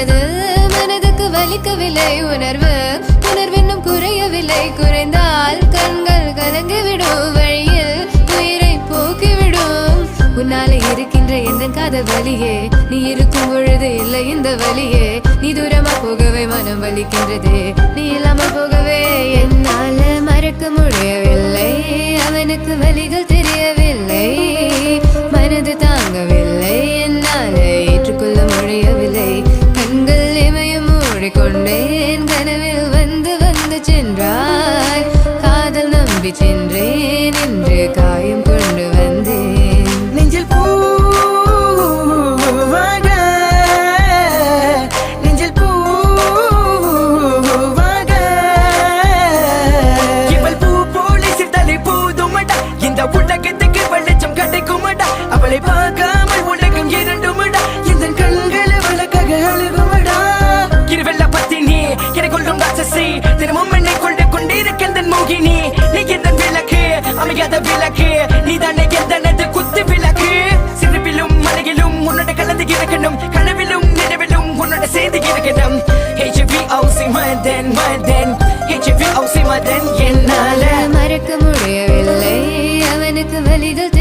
மனது மனதுக்கு வலிக்கவில்லை உணர்வு உணர்வென்னும் குறையவில்லை குறைந்தால் கண்கள் கலங்கிவிடும் வழியில் உயிரை போக்கிவிடும் உன்னாலே இருக்கின்ற எந்த காதல் வலியே நீ இருக்கும் பொழுது இல்லை இந்த வலியே நீ தூரமா போகவே மனம் வலிக்கின்றது நீ இல்லாமல் போகவே என்னால மறக்க முடியவில்லை அவனுக்கு வலிகள் தெரியவில்லை மனது தாங்கவில்லை என்னால ஏற்றுக்கொள்ள முடியவில்லை கண்கள் இமயம் மூடிக்கொண்டேன் கனவில் வந்து வந்து சென்றாய் காதல் நம்பி சென்றேன் என்று காயம் கொண்டு வந்தேன் நெஞ்சில் பூவாக நெஞ்சில் பூவாக இவள் பூ போல சித்தலை போதுமடா இந்த உலகத்துக்கு வெளிச்சம் கிடைக்குமடா அவளை பார்க்காமல் உலகம் இரண்டுமடா இந்த கண்களை வழக்காக அழுகுமடா இருவெல்ல பத்தினி எனக்குள்ளும் ராட்சசி தினமும் என்னை கொண்டு கொண்டிருக்கின்ற மோகினி நீ எந்த விளக்கு அமையாத விளக்கு நீ தானே எந்தனது குத்து விளக்கு சிறுவிலும் மலையிலும் உன்னோட கலந்து இருக்கணும் கனவிலும் நினைவிலும் உன்னோட செய்து இருக்கணும் HVOC மதன் HVOC மதன் என்னால மறக்க முடியவில்லை அவனுக்கு வலிகள்